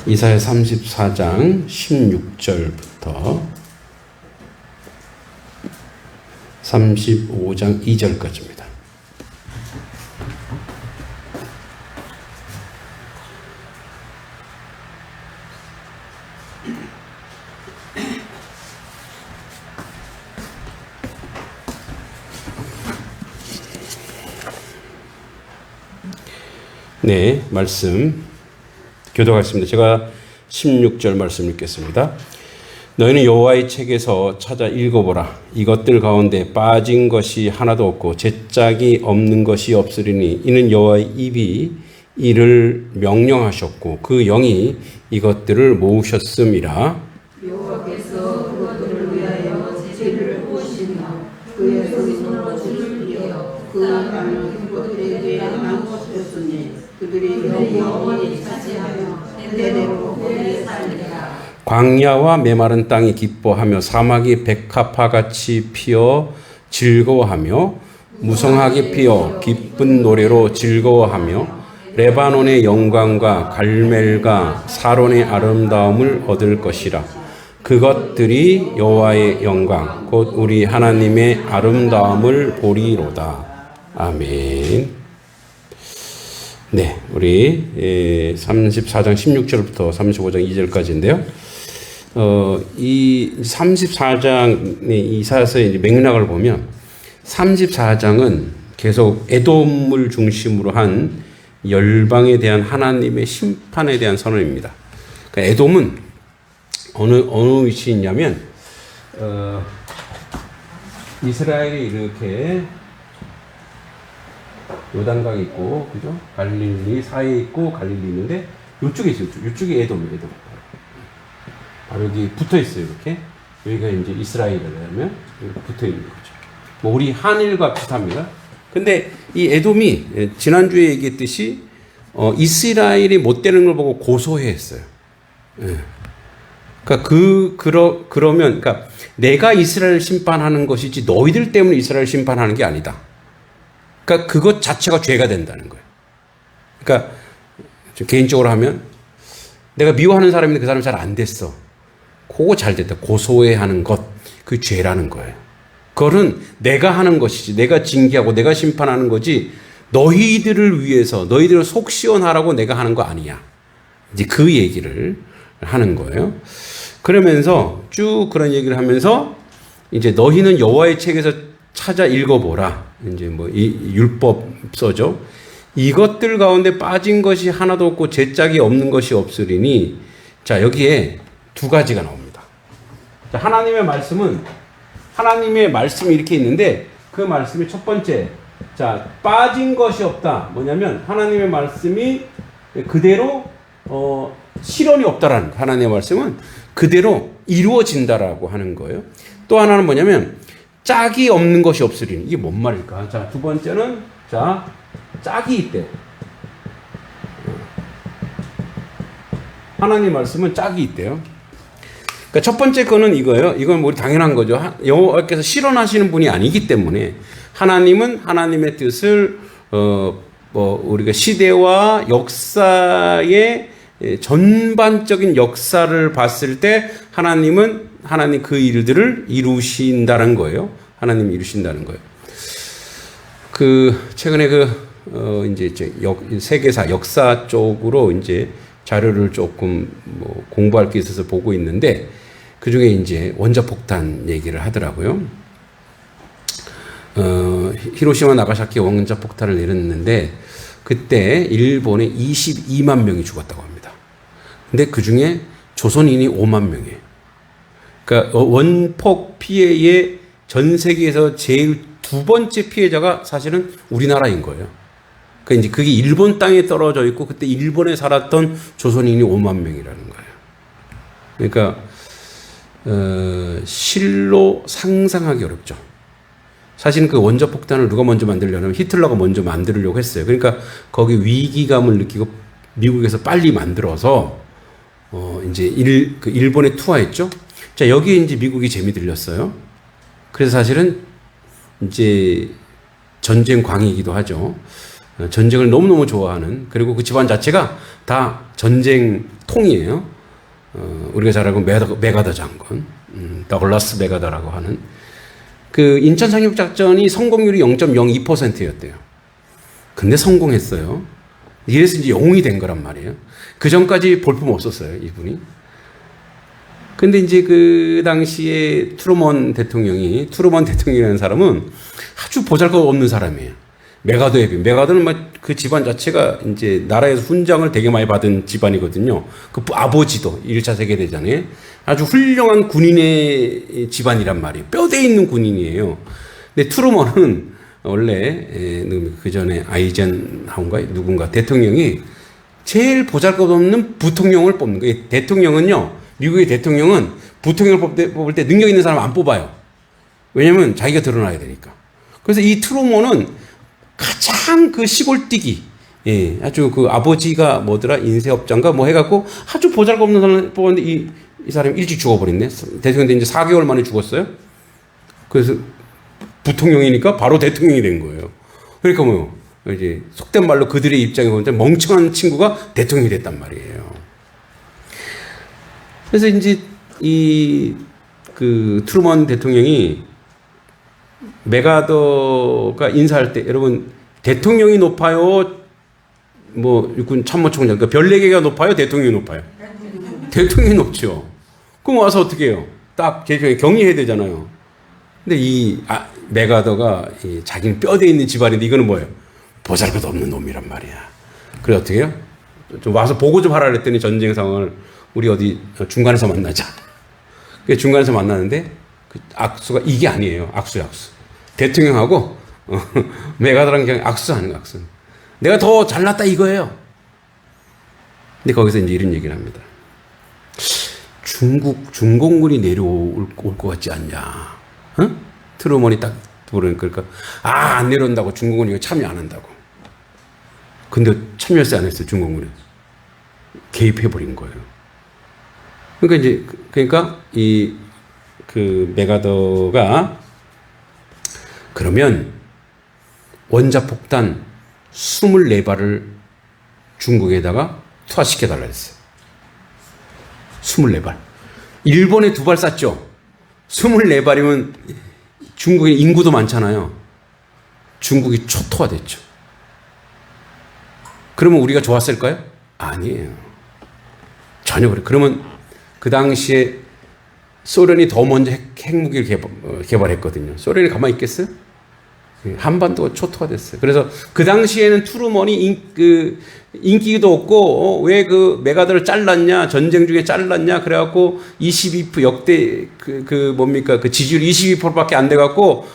이사야 34장 16절부터 35장 2절까지입니다. 네, 말씀 교독하겠습니다. 제가 16절 말씀 읽겠습니다. 너희는 여호와의 책에서 찾아 읽어보라. 이것들 가운데 빠진 것이 하나도 없고 제짝이 없는 것이 없으리니 이는 여호와의 입이 이를 명령하셨고 그 영이 이것들을 모으셨음이라. 여호와께서 그것들을 위하여 죄를 보시며 그의 손으로 줄을 이어 그 땅을 그것들에 나누었으니 그들이 영원히 차지하며 대대로 거기에 살리라. 광야와 메마른 땅이 기뻐하며 사막이 백합화같이 피어 즐거워하며 무성하게 피어 기쁜 노래로 즐거워하며 레바논의 영광과 갈멜과 사론의 아름다움을 얻을 것이라. 그것들이 여호와의 영광 곧 우리 하나님의 아름다움을 보리로다. 아멘. 네, 우리 34장 16절부터 35장 2절까지인데요. 이 34장의 이사야서의 맥락을 보면 34장은 계속 에돔을 중심으로 한 열방에 대한 하나님의 심판에 대한 선언입니다. 그러니까 에돔은 어느 위치에 있냐면 이스라엘이 이렇게 요단강 있고, 그죠? 갈릴리 사이에 있고, 갈릴리 있는데, 요쪽에 있어요. 요쪽이 에돔이에요, 에돔. 바로 여기 붙어 있어요, 이렇게. 여기가 이제 이스라엘이라면, 붙어 있는 거죠. 뭐, 우리 한일과 비슷합니다. 근데 이 에돔이, 지난주에 얘기했듯이, 이스라엘이 못 되는 걸 보고 고소해 했어요. 예. 그러면, 그러니까, 내가 이스라엘 심판하는 것이지, 너희들 때문에 이스라엘 심판하는 게 아니다. 그러니까 그것 자체가 죄가 된다는 거예요. 그러니까 좀 개인적으로 하면 내가 미워하는 사람인데 그 사람이 잘 안 됐어. 그거 잘 됐다. 고소해하는 것, 그 죄라는 거예요. 그거는 내가 하는 것이지, 내가 징계하고 내가 심판하는 거지, 너희들을 위해서, 너희들을 속 시원하라고 내가 하는 거 아니야. 이제 그 얘기를 하는 거예요. 그러면서 쭉 그런 얘기를 하면서 이제 너희는 여호와의 책에서 찾아 읽어보라. 이제 뭐 이 율법서죠. 이것들 가운데 빠진 것이 하나도 없고 제짝이 없는 것이 없으리니. 자, 여기에 두 가지가 나옵니다. 자, 하나님의 말씀이 이렇게 있는데 그 말씀이 첫 번째, 자, 빠진 것이 없다. 뭐냐면 하나님의 말씀이 그대로 실현이 없다라는, 하나님의 말씀은 그대로 이루어진다라고 하는 거예요. 또 하나는 뭐냐면 짝이 없는 것이 없으리니. 이게 뭔 말일까? 자, 두 번째는, 자, 짝이 있대. 하나님 말씀은 짝이 있대요. 그러니까 첫 번째 거는 이거예요. 이건 뭐 당연한 거죠. 여호와께서 실현하시는 분이 아니기 때문에 하나님은 하나님의 뜻을 우리가 시대와 역사의 전반적인 역사를 봤을 때 하나님 그 일들을 이루신다는 거예요. 하나님이 이루신다는 거예요. 최근에 이제 세계사, 역사 쪽으로 이제 자료를 조금 뭐 공부할 게 있어서 보고 있는데, 그 중에 이제 원자폭탄 얘기를 하더라고요. 히로시마 나가사키 원자폭탄을 내렸는데, 그때 일본에 22만 명이 죽었다고 합니다. 근데 그 중에 조선인이 5만 명이에요. 그러니까 원폭 피해의 전 세계에서 제일 두 번째 피해자가 사실은 우리나라인 거예요. 그러니까 이제 그게 일본 땅에 떨어져 있고 그때 일본에 살았던 조선인이 5만 명이라는 거예요. 그러니까 실로 상상하기 어렵죠. 사실은 그 원자폭탄을 누가 먼저 만들려면 히틀러가 먼저 만들려고 했어요. 그러니까 거기 위기감을 느끼고 미국에서 빨리 만들어서 이제 일본에 투하했죠. 자, 여기에 이제 미국이 재미 들렸어요. 그래서 사실은 이제 전쟁 광이기도 하죠. 전쟁을 너무너무 좋아하는, 그리고 그 집안 자체가 다 전쟁통이에요. 우리가 잘 알고 메가더 장군, 더글라스 메가더라고 하는 그 인천 상륙작전이 성공률이 0.02%였대요. 근데 성공했어요. 이래서 이제 영웅이 된 거란 말이에요. 그 전까지 볼품 없었어요, 이분이. 근데 이제 그 당시에 트루먼 대통령이라는 사람은 아주 보잘것없는 사람이에요. 메가더는 막 그 집안 자체가 이제 나라에서 훈장을 되게 많이 받은 집안이거든요. 그 아버지도 1차 세계대전에 아주 훌륭한 군인의 집안이란 말이에요. 뼈대 있는 군인이에요. 근데 트루먼은 원래 그 전에 아이젠하우인가 누군가 대통령이 제일 보잘것없는 부통령을 뽑는 거예요. 대통령은요, 미국의 대통령은 부통령을 뽑을 때 능력 있는 사람 안 뽑아요. 왜냐면 자기가 드러나야 되니까. 그래서 이 트루먼은 가장 그 시골뛰기, 아주 그 아버지가 뭐더라, 인쇄업자인가 뭐 해갖고 아주 보잘것없는 사람을 뽑았는데 이 사람이 일찍 죽어버렸네. 대통령 이제 4개월 만에 죽었어요. 그래서 부통령이니까 바로 대통령이 된 거예요. 그러니까 뭐 이제 속된 말로 그들의 입장에 보면 멍청한 친구가 대통령이 됐단 말이에요. 그래서 이제 그 트루먼 대통령이 메가더가 인사할 때, 여러분, 대통령이 높아요, 뭐 육군 참모총장, 그러니까 별 4개가 높아요, 대통령이 높아요? 대통령이 높죠. 그럼 와서 어떻게 해요? 딱 대통령이 격리해야 되잖아요. 근데 메가더가 자기는 뼈대 있는 집안인데 이거는 뭐예요? 보잘것없는 놈이란 말이야. 그래서 어떻게 해요? 좀 와서 보고 좀 하라 그랬더니 전쟁 상황을 우리 어디 중간에서 만나자. 그래서 중간에서 만나는데 그 악수가 이게 아니에요. 악수. 대통령하고 메가더랑 그냥 악수하는 거, 악수. 내가 더 잘났다 이거예요. 근데 거기서 이제 이런 얘기를 합니다. 중공군이 내려올 것 같지 않냐? 어? 트루먼이 딱 그러니까 안 내려온다고 중공군이 참여 안 한다고. 근데 참여했어요, 안 했어요? 중공군이 개입해버린 거예요. 그러니까 그 메가더가 그러면 원자폭탄 24발을 중국에다가 투하시켜달라 했어요. 24발. 일본에 2발 쐈죠. 24발이면 중국의 인구도 많잖아요. 중국이 초토화됐죠. 그러면 우리가 좋았을까요? 아니에요. 전혀 그래. 그러면 그 당시에 소련이 더 먼저 핵무기를 개발했거든요. 소련이 가만히 있겠어요? 한반도가 초토화됐어요. 그래서 그 당시에는 트루먼이 인기도 없고, 왜 그 메가더를 잘랐냐, 전쟁 중에 잘랐냐, 그래갖고 22% 역대 그 지지율이 22%밖에 안 돼갖고,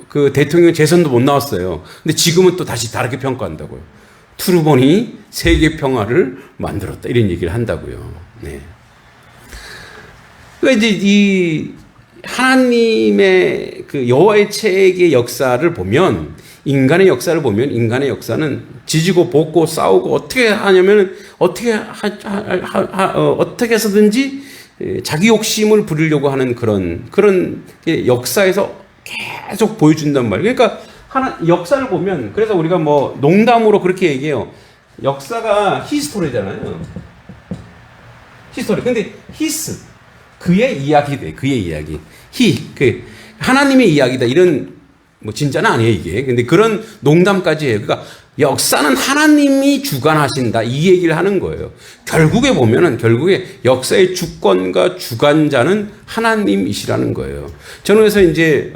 그 대통령 재선도 못 나왔어요. 근데 지금은 또 다시 다르게 평가한다고요. 트루먼이 세계 평화를 만들었다. 이런 얘기를 한다고요. 네. 그러니까 이제 이 하나님의 그 여호와의 책의 역사를 보면, 인간의 역사를 보면, 인간의 역사는 지지고 볶고 싸우고 어떻게 하냐면 어떻게 해서든지 자기 욕심을 부리려고 하는 그런 역사에서 계속 보여준단 말이에요. 그러니까 역사를 보면, 그래서 우리가 뭐 농담으로 그렇게 얘기해요. 역사가 히스토리잖아요. 히스토리. 근데 히스, 그의 이야기돼. 그의 이야기. 하나님의 이야기다. 이런, 뭐, 진짜는 아니에요, 이게. 근데 그런 농담까지 해요. 그러니까 역사는 하나님이 주관하신다. 이 얘기를 하는 거예요. 결국에 역사의 주권과 주관자는 하나님이시라는 거예요. 저는 그래서 이제,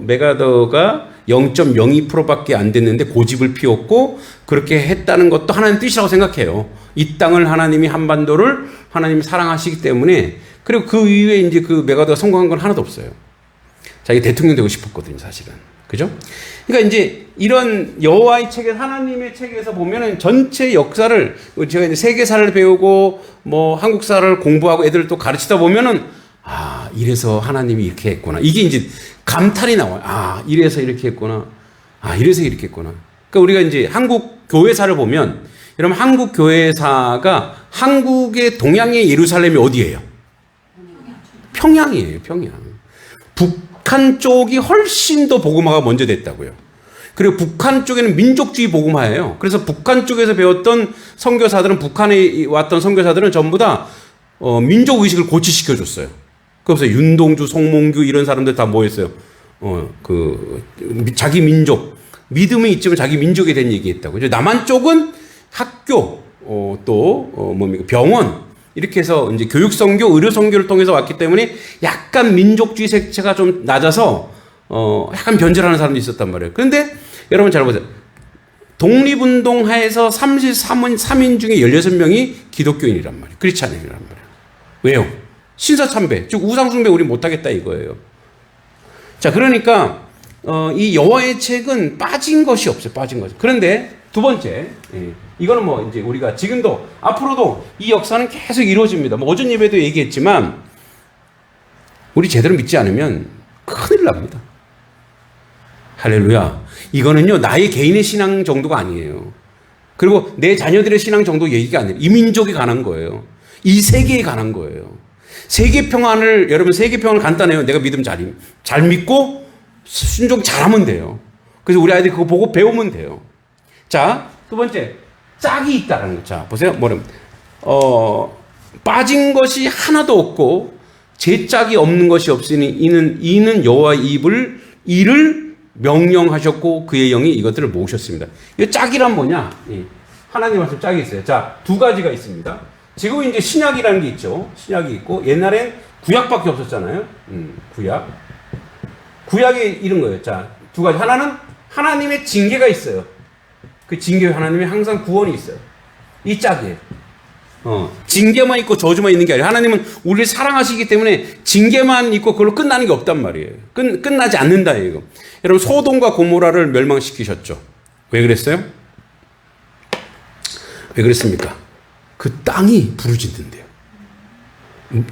메가더가 0.02%밖에 안 됐는데 고집을 피웠고, 그렇게 했다는 것도 하나님 뜻이라고 생각해요. 이 땅을 한반도를 하나님이 사랑하시기 때문에. 그리고 그 이후에 이제 그 메가더가 성공한 건 하나도 없어요. 자기 대통령 되고 싶었거든요, 사실은. 그죠? 그러니까 이제 이런 여호와의 책에, 하나님의 책에서 보면은 전체 역사를, 제가 이제 세계사를 배우고 뭐 한국사를 공부하고 애들 또 가르치다 보면은, 이래서 하나님이 이렇게 했구나. 이게 이제 감탄이 나와요. 이래서 이렇게 했구나. 이래서 이렇게 했구나. 그러니까 우리가 이제 한국 교회사를 보면, 여러분 한국 교회사가 한국의 동양의 예루살렘이 어디예요? 평양이에요, 평양. 북한 쪽이 훨씬 더 복음화가 먼저 됐다고요. 그리고 북한 쪽에는 민족주의 복음화예요. 그래서 북한 쪽에서 배웠던 선교사들은, 북한에 왔던 선교사들은 전부 다 민족 의식을 고취시켜 줬어요. 그래서 윤동주, 송몽규 이런 사람들 다 모였어요. 자기 민족, 믿음이 있지만 자기 민족에 대한 얘기했다고. 남한 쪽은 학교, 뭡니까, 병원, 이렇게 해서 이제 교육 선교, 의료 선교를 통해서 왔기 때문에 약간 민족주의 색채가 좀 낮아서 약간 변절하는 사람도 있었단 말이에요. 그런데 여러분 잘 보세요. 독립운동 하에서 33인 중에 16명이 기독교인이란 말이에요. 크리스찬이란 말이에요. 왜요? 신사참배, 즉 우상숭배 우리 못하겠다 이거예요. 자, 그러니까 이 여호와의 책은 빠진 것이 없어요. 빠진 것이. 그런데 두 번째, 이거는 뭐 이제 우리가 지금도 앞으로도 이 역사는 계속 이루어집니다. 뭐 오전 예배도 얘기했지만 우리 제대로 믿지 않으면 큰일 납니다. 할렐루야. 이거는요, 나의 개인의 신앙 정도가 아니에요. 그리고 내 자녀들의 신앙 정도 얘기가 아니에요. 이 민족에 관한 거예요. 이 세계에 관한 거예요. 세계 평안을, 여러분 세계 평안을 간단해요. 내가 믿음 잘 믿고 순종 잘하면 돼요. 그래서 우리 아이들이 그거 보고 배우면 돼요. 자, 두 번째, 짝이 있다라는 거. 자, 보세요. 뭐냐면, 빠진 것이 하나도 없고, 제 짝이 없는 것이 없으니, 이는 여호와의 이를 명령하셨고, 그의 영이 이것들을 모으셨습니다. 이 짝이란 뭐냐? 하나님 말씀 짝이 있어요. 자, 두 가지가 있습니다. 지금 이제 신약이라는 게 있죠. 신약이 있고, 옛날엔 구약밖에 없었잖아요. 구약이 이런 거예요. 자, 두 가지. 하나는 하나님의 징계가 있어요. 그 징계 하나님의 항상 구원이 있어요. 이 짝이에요. 징계만 있고 저주만 있는 게 아니라 하나님은 우리를 사랑하시기 때문에 징계만 있고 그걸로 끝나는 게 없단 말이에요. 끝나지 않는다 이거. 여러분 소돔과 고모라를 멸망시키셨죠. 왜 그랬어요? 왜 그랬습니까? 그 땅이 부르짖는데요.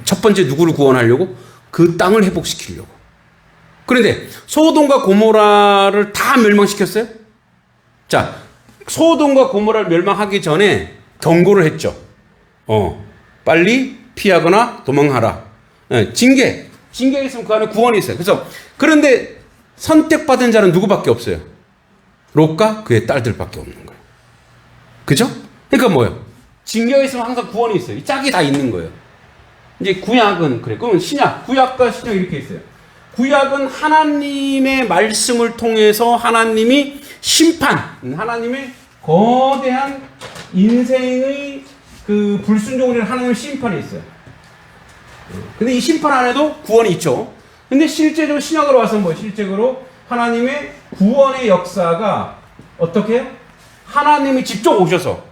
첫 번째 누구를 구원하려고? 그 땅을 회복시키려고. 그런데 소돔과 고모라를 다 멸망시켰어요? 자, 소돔과 고모라를 멸망하기 전에 경고를 했죠. 빨리 피하거나 도망하라. 징계가 있으면 그 안에 구원이 있어요. 그런데 선택받은 자는 누구밖에 없어요? 롯과 그의 딸들밖에 없는 거예요. 그죠? 그러니까 뭐예요? 징계가 있으면 항상 구원이 있어요. 이 짝이 다 있는 거예요. 이제 구약은 그래. 그러면 구약과 신약 이렇게 있어요. 구약은 하나님의 말씀을 통해서 하나님이 하나님의 거대한 인생의 그 불순종을 위한 하나님의 심판이 있어요. 근데 이 심판 안에도 구원이 있죠. 근데 실제적으로 신약으로 와서 실제적으로 하나님의 구원의 역사가 어떻게 해요? 하나님이 직접 오셔서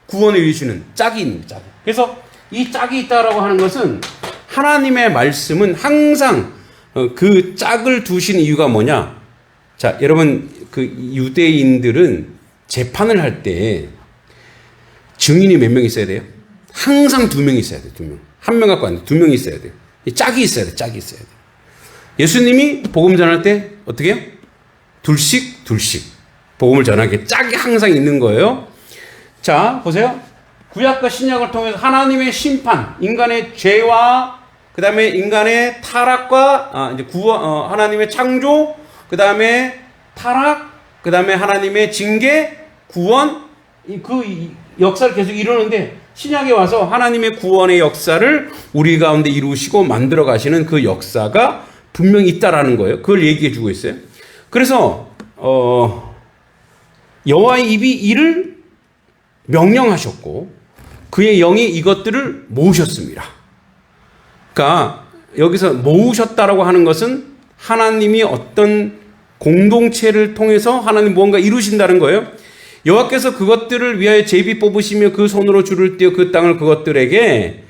구원을 이루시는 짝이 있는 짝. 그래서 이 짝이 있다라고 하는 것은 하나님의 말씀은 항상 그 짝을 두신 이유가 뭐냐? 자, 여러분 그 유대인들은 재판을 할 때 증인이 몇 명 있어야 돼요? 항상 2명 있어야 돼요. 2명. 한 명 갖고 안 돼. 2명이 있어야 돼요. 짝이 있어야 돼. 짝이 있어야 돼. 예수님이 복음 전할 때 어떻게 해요? 둘씩 복음을 전하게 짝이 항상 있는 거예요. 자, 보세요. 구약과 신약을 통해서 하나님의 심판, 인간의 죄와 그 다음에 인간의 타락과 이제 하나님의 창조, 그 다음에 타락, 그 다음에 하나님의 징계, 구원, 그 역사를 계속 이루는데 신약에 와서 하나님의 구원의 역사를 우리 가운데 이루시고 만들어 가시는 그 역사가 분명히 있다라는 거예요. 그걸 얘기해 주고 있어요. 그래서 여호와의 입이 이를 명령하셨고 그의 영이 이것들을 모으셨습니다. 그러니까 여기서 모으셨다라고 하는 것은 하나님이 어떤 공동체를 통해서 하나님 무언가 이루신다는 거예요. 여호와께서 그것들을 위하여 제비 뽑으시며 그 손으로 줄을 띄어 그 땅을 그것들에게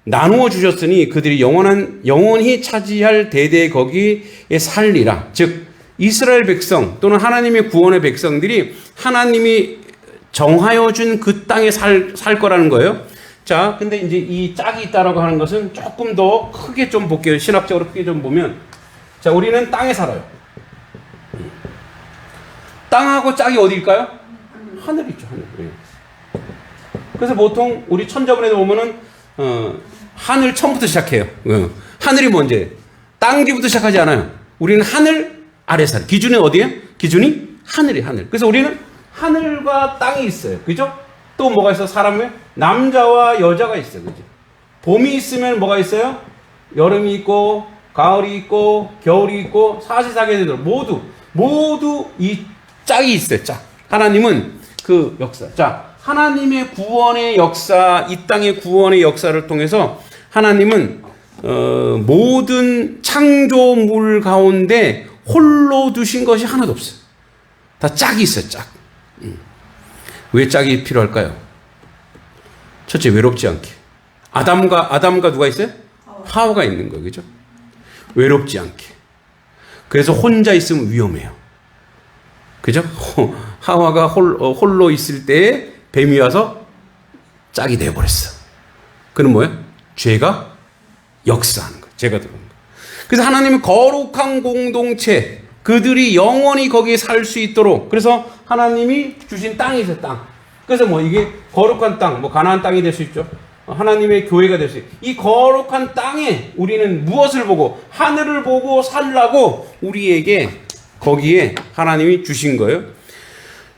나누어 주셨으니 그들이 영원히 차지할 대대 거기에 살리라. 즉 이스라엘 백성 또는 하나님의 구원의 백성들이 하나님이 정하여 준 그 땅에 살 거라는 거예요. 자, 근데 이제 이 짝이 있다라고 하는 것은 조금 더 크게 좀 볼게요. 신학적으로 크게 좀 보면, 자, 우리는 땅에 살아요. 땅하고 짝이 어디일까요? 하늘 있죠, 하늘. 그래서 보통 우리 천자문에도 보면은 하늘 처음부터 시작해요. 하늘이 뭔지 땅 뒤부터 시작하지 않아요. 우리는 하늘 아래 사람. 기준이 어디예요? 기준이 하늘이 하늘. 그래서 우리는 하늘과 땅이 있어요. 그죠? 또 뭐가 있어? 사람에 남자와 여자가 있어요. 그죠? 봄이 있으면 뭐가 있어요? 여름이 있고 가을이 있고 겨울이 있고 사시사계절 모두 이 짝이 있어요. 짝. 하나님은 그 역사. 자, 하나님의 구원의 역사, 이 땅의 구원의 역사를 통해서 하나님은 모든 창조물 가운데 홀로 두신 것이 하나도 없어요. 다 짝이 있어요. 짝. 왜 짝이 필요할까요? 첫째, 외롭지 않게. 아담과 누가 있어요? 하와가 있는 거예요. 그죠? 외롭지 않게. 그래서 혼자 있으면 위험해요. 그죠? 하와가 홀로 있을 때에 뱀이 와서 짝이 되어버렸어. 그럼 뭐예요? 죄가 역사하는 거예요. 죄가 들어오는 거예요. 그래서 하나님은 거룩한 공동체, 그들이 영원히 거기에 살 수 있도록, 그래서 하나님이 주신 땅이 있어요. 땅. 그래서 뭐 이게 거룩한 땅, 뭐 가나안 땅이 될 수 있죠. 하나님의 교회가 될 수 있어요. 이 거룩한 땅에 우리는 무엇을 보고, 하늘을 보고 살라고 우리에게 거기에 하나님이 주신 거예요.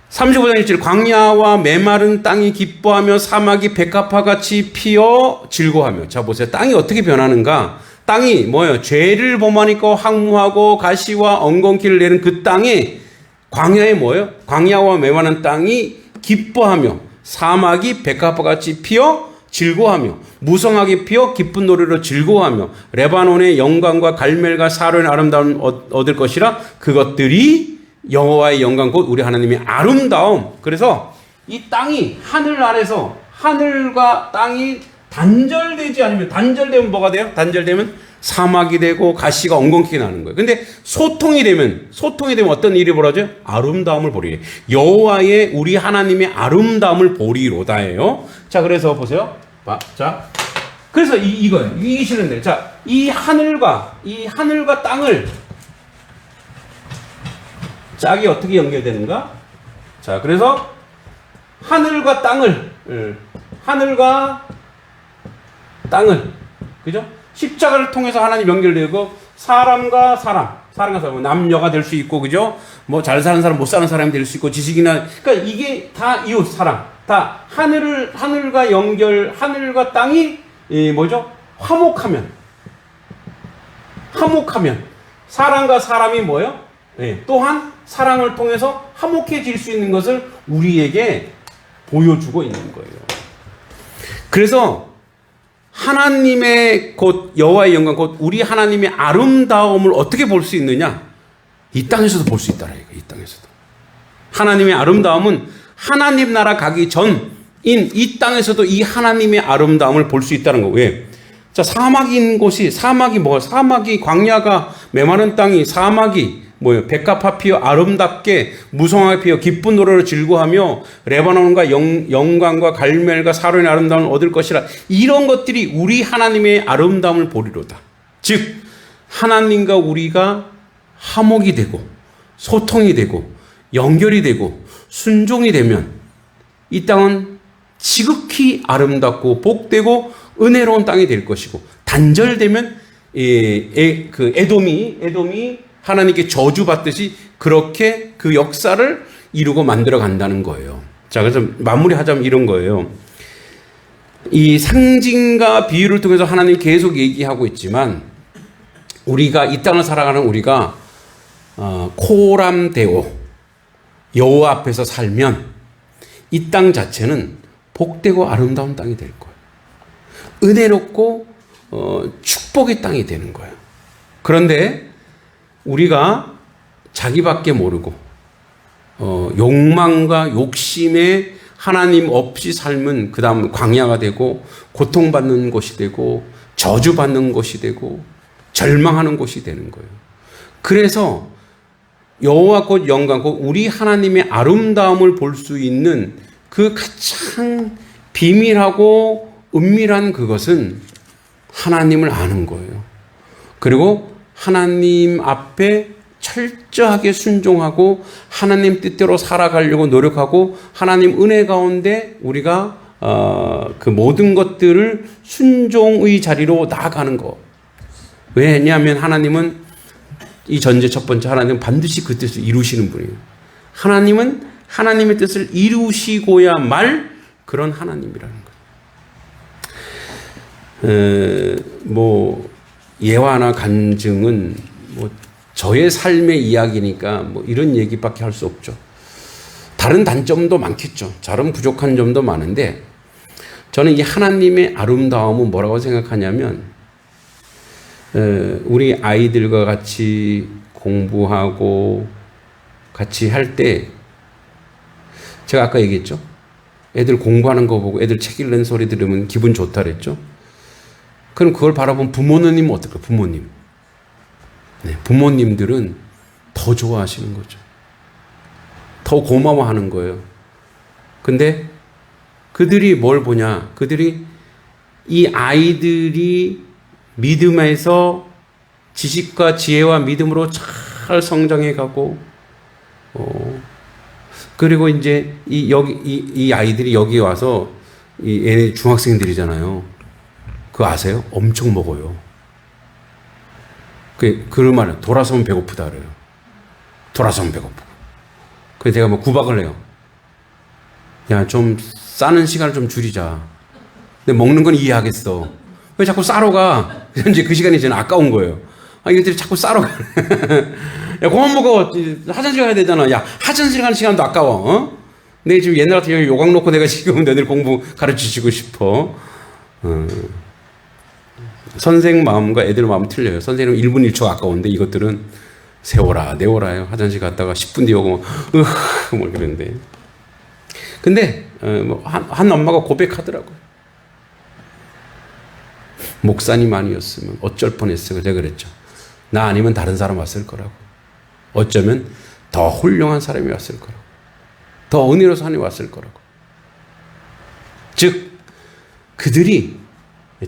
35장 1절, 광야와 메마른 땅이 기뻐하며 사막이 백합화같이 피어 즐거워하며. 자 보세요. 땅이 어떻게 변하는가? 땅이 뭐예요? 죄를 범하니까 황무하고 가시와 엉겅퀴를 내는 그 땅에, 광야에 뭐예요? 광야와 메마른 땅이 기뻐하며 사막이 백합화같이 피어 즐거워하며 무성하게 피어 기쁜 노래로 즐거워하며 레바논의 영광과 갈멜과 사론의 아름다움 얻을 것이라. 그것들이 여호와의 영광 곧 우리 하나님의 아름다움. 그래서 이 땅이 하늘 아래서, 하늘과 땅이 단절되지 않으면, 단절되면 뭐가 돼요? 단절되면 사막이 되고 가시가 엉겅퀴게 나는 거예요. 근데 소통이 되면 어떤 일이 벌어져요? 아름다움을 보리래. 여호와의 우리 하나님의 아름다움을 보리로다예요. 자, 그래서 보세요. 자, 그래서 이거예요. 이기 싫은데, 자, 이 하늘과 땅을, 짝이 어떻게 연결되는가? 자, 그래서 하늘과 땅을, 그죠? 십자가를 통해서 하나님 연결되고, 사람과 사람, 남녀가 될 수 있고, 그죠? 뭐 잘 사는 사람, 못 사는 사람이 될 수 있고, 지식이나, 그러니까 이게 다 이웃, 사람, 다 하늘과 연결, 하늘과 땅이 뭐죠? 화목하면, 사람과 사람이 뭐예요? 또한 사랑을 통해서 화목해질 수 있는 것을 우리에게 보여주고 있는 거예요. 그래서 하나님의 곧 여호와의 영광 곧 우리 하나님의 아름다움을 어떻게 볼 수 있느냐? 이 땅에서도 볼 수 있다라 이거. 이 땅에서도 하나님의 아름다움은 하나님 나라 가기 전인 이 땅에서도 이 하나님의 아름다움을 볼 수 있다는 거. 왜? 자, 사막이 뭐야? 사막이, 광야가 메마른 땅이, 사막이 뭐예요? 백합화 피어 아름답게 무성하게 피어 기쁜 노래로 즐거워하며 레바논과 영광과 갈멜과 사론의 아름다움을 얻을 것이라. 이런 것들이 우리 하나님의 아름다움을 보리로다. 즉 하나님과 우리가 화목이 되고 소통이 되고 연결이 되고 순종이 되면 이 땅은 지극히 아름답고 복되고 은혜로운 땅이 될 것이고, 단절되면 에돔이 하나님께 저주받듯이 그렇게 그 역사를 이루고 만들어 간다는 거예요. 자, 그래서 마무리하자면 이런 거예요. 이 상징과 비유를 통해서 하나님 계속 얘기하고 있지만, 우리가 이 땅을 살아가는 우리가 코람데오 여호와 앞에서 살면 이 땅 자체는 복되고 아름다운 땅이 될 거예요. 은혜롭고 축복의 땅이 되는 거예요. 그런데 우리가 자기밖에 모르고 욕망과 욕심에 하나님 없이 삶은 그 다음 광야가 되고 고통받는 곳이 되고 저주받는 곳이 되고 절망하는 곳이 되는 거예요. 그래서 여호와 곧 영광 곧 우리 하나님의 아름다움을 볼 수 있는 그 가장 비밀하고 은밀한 그것은 하나님을 아는 거예요. 그리고 하나님 앞에 철저하게 순종하고 하나님 뜻대로 살아가려고 노력하고 하나님 은혜 가운데 우리가 그 모든 것들을 순종의 자리로 나아가는 것. 왜냐하면 하나님은 이 전제 첫 번째, 하나님은 반드시 그 뜻을 이루시는 분이에요. 하나님은 하나님의 뜻을 이루시고야 말 그런 하나님이라는 거예요. 뭐 예화나 간증은 뭐 저의 삶의 이야기니까 뭐 이런 얘기밖에 할 수 없죠. 다른 단점도 많겠죠. 다른 부족한 점도 많은데 저는 이 하나님의 아름다움은 뭐라고 생각하냐면 우리 아이들과 같이 공부하고 같이 할 때 제가 아까 얘기했죠. 애들 공부하는 거 보고 애들 책 읽는 소리 들으면 기분 좋다 그랬죠. 그럼 그걸 바라본 부모님은 어떨까요? 부모님. 네, 부모님들은 더 좋아하시는 거죠. 더 고마워하는 거예요. 근데 그들이 뭘 보냐? 그들이 이 아이들이 믿음에서 지식과 지혜와 믿음으로 잘 성장해 가고, 그리고 이제 이 아이들이 여기 와서 얘네 중학생들이잖아요. 그거 아세요? 엄청 먹어요. 그런 말은 돌아서면 배고프다 그래요. 돌아서면 배고프고. 그래서 제가 뭐 구박을 해요. 야, 좀 싸는 시간을 좀 줄이자. 근데 먹는 건 이해하겠어. 왜 자꾸 싸러 가? 이제 그 시간이 저는 아까운 거예요. 아, 이것들이 자꾸 싸러 가. 야, 그만 먹어. 화장실 가야 되잖아. 야, 화장실 가는 시간도 아까워. 어? 근데 지금 옛날 같은 경우 요강 놓고 내가 지금 너희들 공부 가르치시고 싶어. 선생 마음과 애들 마음 틀려요. 선생님은 1분 1초 아까운데 이것들은 세워라 내워라요. 화장실 갔다가 10분 뒤에 오고 뭐 그러는데. 근데 한 엄마가 고백하더라고요. 목사님 아니었으면 어쩔 뻔했어요. 제가 그랬죠. 나 아니면 다른 사람 왔을 거라고. 어쩌면 더 훌륭한 사람이 왔을 거라고. 더 은혜로운 사람이 왔을 거라고. 즉 그들이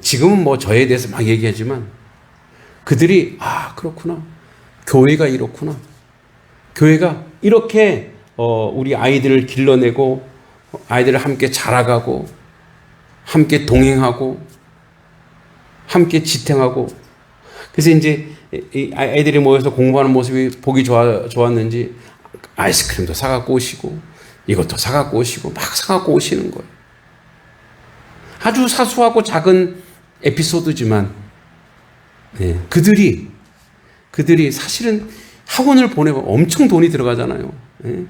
지금은 뭐 저에 대해서 막 얘기하지만 그들이 그렇구나. 교회가 이렇구나. 교회가 이렇게 우리 아이들을 길러내고 아이들을 함께 자라가고 함께 동행하고 함께 지탱하고 그래서 이제 아이들이 모여서 공부하는 모습이 보기 좋았는지 아이스크림도 사갖고 오시고 이것도 사갖고 오시고 막 사갖고 오시는 거예요. 아주 사소하고 작은 에피소드지만 네, 그들이 사실은 학원을 보내면 엄청 돈이 들어가잖아요. 네.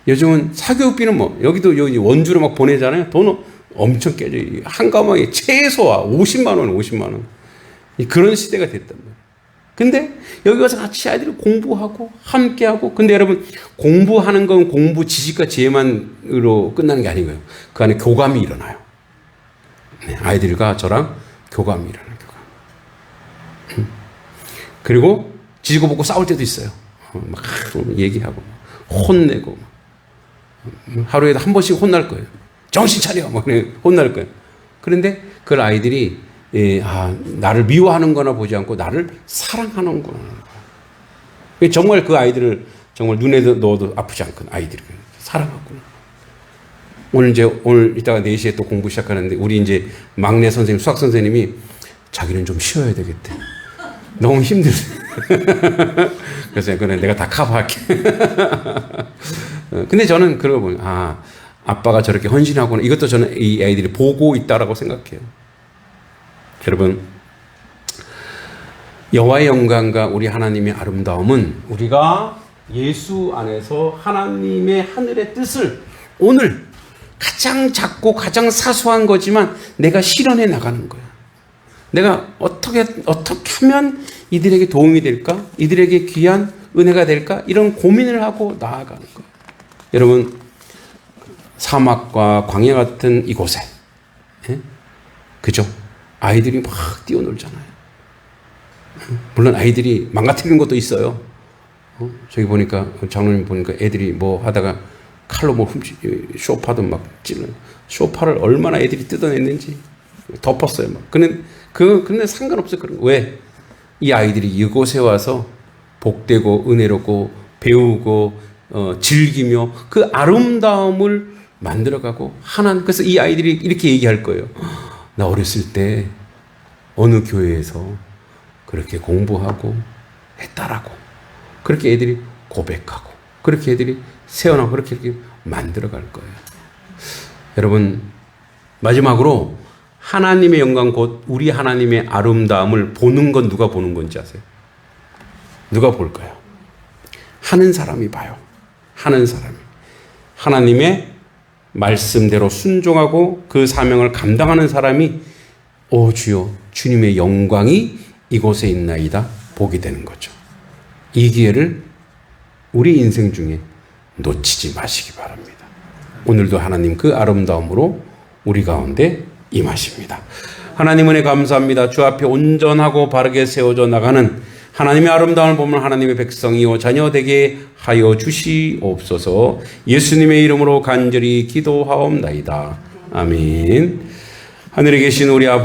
요즘은 사교육비는 뭐 여기도 여기 원주로 막 보내잖아요. 돈은 엄청 깨져. 한 과목에 최소한 50만 원. 그런 시대가 됐단 말이에요. 근데 여기 와서 같이 아이들이 공부하고 함께하고 근데 여러분 공부하는 건 공부 지식과 지혜만으로 끝나는 게 아니고요. 그 안에 교감이 일어나요. 네, 아이들과 저랑 교감이 일어나요. 그리고 지지고 볶고 싸울 때도 있어요. 막 얘기하고 혼내고 하루에 한 번씩 혼날 거예요. 정신 차려! 막 혼날 거예요. 그런데 그 아이들이 나를 미워하는 거나 보지 않고 나를 사랑하는구나. 정말 그 아이들을 정말 눈에 넣어도 아프지 않고 아이들이 사랑하구나. 오늘 이따가 4시에 또 공부 시작하는데 우리 이제 막내 선생님, 수학 선생님이 자기는 좀 쉬어야 되겠대. 너무 힘들대. 그래서 그래 내가 다 커버할게. 근데 저는 그러고 보면 아빠가 저렇게 헌신하구나. 이것도 저는 이 아이들이 보고 있다라고 생각해요. 여러분 여호와의 영광과 우리 하나님의 아름다움은 우리가 예수 안에서 하나님의 하늘의 뜻을 오늘 가장 작고 가장 사소한 거지만 내가 실현해 나가는 거야. 내가 어떻게 하면 이들에게 도움이 될까? 이들에게 귀한 은혜가 될까? 이런 고민을 하고 나아가는 거야. 여러분 사막과 광야 같은 이곳에 그죠? 아이들이 막 뛰어놀잖아요. 물론 아이들이 망가뜨리는 것도 있어요. 저기 보니까 장로님 보니까 애들이 뭐 하다가 칼로 뭐 소파도 막 찔러. 소파를 얼마나 애들이 뜯어냈는지 덮었어요. 막. 근데 상관없어요. 그런 거. 왜? 이 아이들이 이곳에 와서 복되고 은혜롭고 배우고 즐기며 그 아름다움을 만들어가고 그래서 이 아이들이 이렇게 얘기할 거예요. 나 어렸을 때 어느 교회에서 그렇게 공부하고 했다라고. 그렇게 애들이 고백하고 그렇게 애들이 세어나고 그렇게 이렇게 만들어갈 거예요. 여러분, 마지막으로 하나님의 영광 곧 우리 하나님의 아름다움을 보는 건 누가 보는 건지 아세요? 누가 볼까요? 하는 사람이 봐요. 하는 사람이. 하나님의 말씀대로 순종하고 그 사명을 감당하는 사람이 오 주여 주님의 영광이 이곳에 있나이다 보게 되는 거죠. 이 기회를 우리 인생 중에 놓치지 마시기 바랍니다. 오늘도 하나님 그 아름다움으로 우리 가운데 임하십니다. 하나님 은혜 감사합니다. 주 앞에 온전하고 바르게 세워져 나가는 하나님의 아름다움을 보면 하나님의 백성이요 자녀 되게 하여 주시옵소서. 예수님의 이름으로 간절히 기도하옵나이다. 아멘. 하늘에 계신 우리 아버지